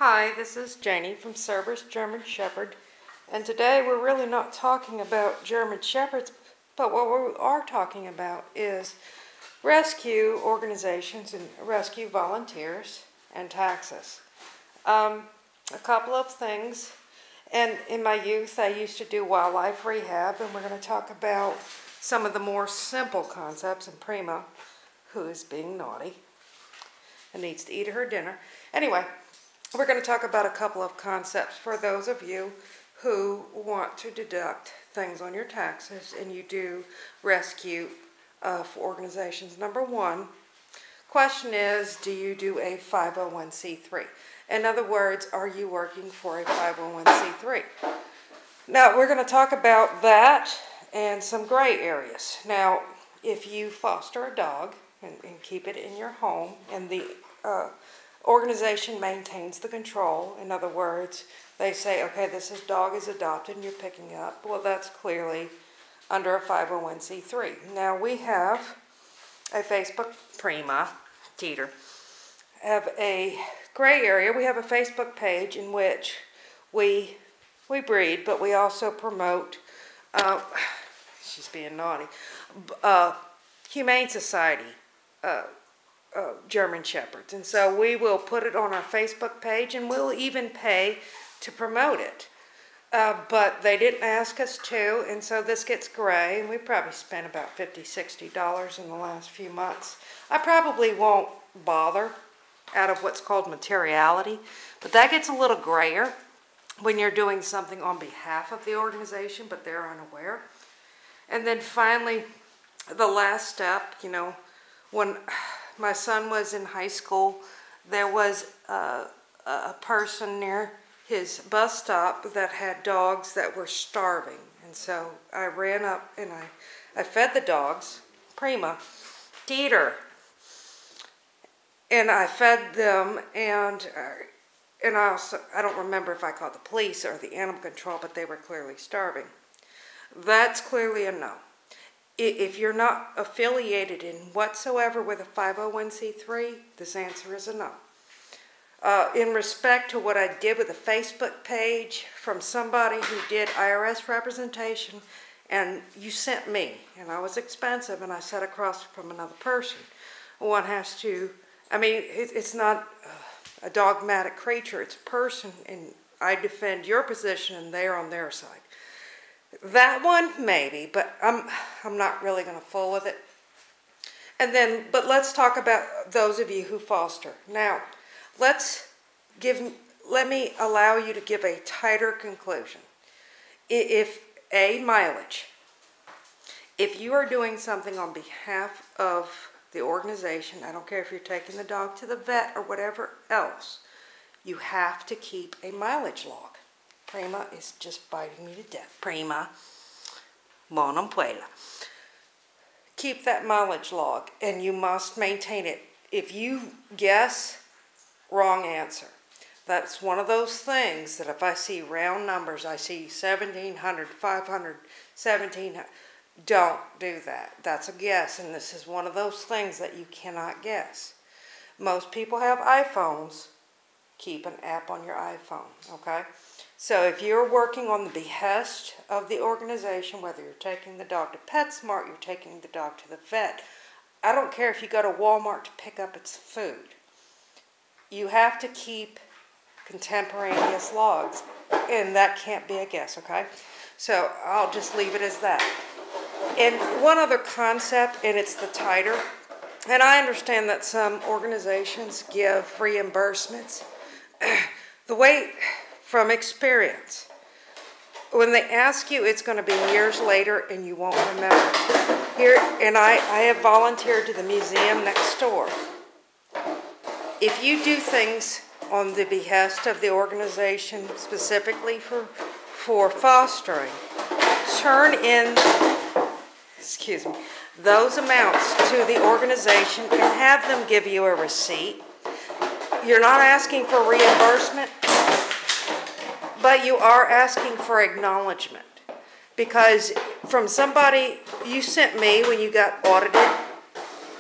Hi, this is Janie from Cerberus German Shepherd, and today we're really not talking about German Shepherds, but what we are talking about is rescue organizations and rescue volunteers and taxes. A couple of things, and in my youth I used to do wildlife rehab, and we're going to talk about some of the more simple concepts, and Prima, who is being naughty and needs to eat her dinner. Anyway, we're going to talk about a couple of concepts for those of you who want to deduct things on your taxes and you do rescue for organizations. Number one, question is, do you do a 501c3? In other words, are you working for a 501c3? Now, we're going to talk about that and some gray areas. Now, if you foster a dog and keep it in your home and the organization maintains the control. In other words, they say, okay, this dog is adopted and you're picking up. Well, that's clearly under a 501c3. Now we have a Facebook, Prima, Teeter, have a gray area. We have a Facebook page in which we breed, but we also promote, she's being naughty, Humane Society, German Shepherds. And so we will put it on our Facebook page and we'll even pay to promote it. But they didn't ask us to, and so this gets gray, and we probably spent about $50, $60 in the last few months. I probably won't bother out of what's called materiality, but that gets a little grayer when you're doing something on behalf of the organization, but they're unaware. And then finally, the last step, you know, when my son was in high school, there was a person near his bus stop that had dogs that were starving. And so I ran up and I fed the dogs, Prima, Teeter, and I fed them, and I don't remember if I called the police or the animal control, but they were clearly starving. That's clearly a no. If you're not affiliated in whatsoever with a 501c3, this answer is a no. In respect to what I did with a Facebook page from somebody who did IRS representation, and you sent me, and I was expensive, and I sat across from another person. One has to, I mean, it's not a dogmatic creature, it's a person, and I defend your position, and they're on their side. That one, maybe, but I'm not really going to fool with it. And then, but let's talk about those of you who foster. Now, let me allow you to give a tighter conclusion. Mileage. If you are doing something on behalf of the organization, I don't care if you're taking the dog to the vet or whatever else, you have to keep a mileage log. Prima is just biting me to death. Prima, bon umbrella. Keep that mileage log, and you must maintain it. If you guess, wrong answer. That's one of those things that if I see round numbers, I see 1,700, 500, 1,700, don't do that. That's a guess, and this is one of those things that you cannot guess. Most people have iPhones. Keep an app on your iPhone, okay? So if you're working on the behest of the organization, whether you're taking the dog to PetSmart, you're taking the dog to the vet, I don't care if you go to Walmart to pick up its food. You have to keep contemporaneous logs, and that can't be a guess, okay? So I'll just leave it as that. And one other concept, and it's the tighter, and I understand that some organizations give reimbursements. The way, from experience, when they ask you, it's going to be years later and you won't remember. Here, and I have volunteered to the museum next door. If you do things on the behest of the organization, specifically for fostering, turn in, those amounts to the organization and have them give you a receipt. You're not asking for reimbursement, but you are asking for acknowledgement. Because from somebody you sent me when you got audited,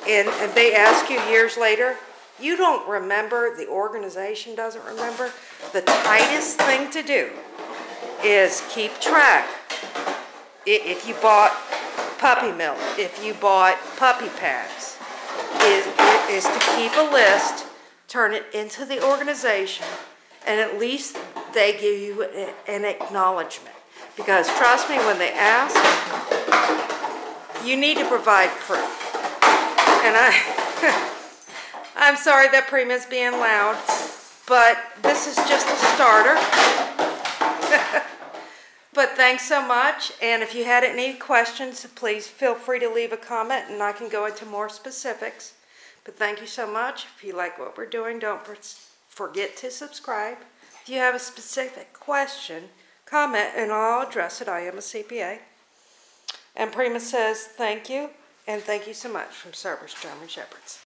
and they ask you years later, you don't remember, the organization doesn't remember, the tightest thing to do is keep track. If you bought puppy milk, if you bought puppy pads, is to keep a list, turn it into the organization, and at least they give you an acknowledgement. Because trust me, when they ask, you need to provide proof. And I'm sorry that Prima's being loud, but this is just a starter. But thanks so much, and if you had any questions, please feel free to leave a comment and I can go into more specifics. But thank you so much. If you like what we're doing, don't forget to subscribe. If you have a specific question, comment and I'll address it. I am a CPA. And Prima says thank you, and thank you so much from Cerberus German Shepherds.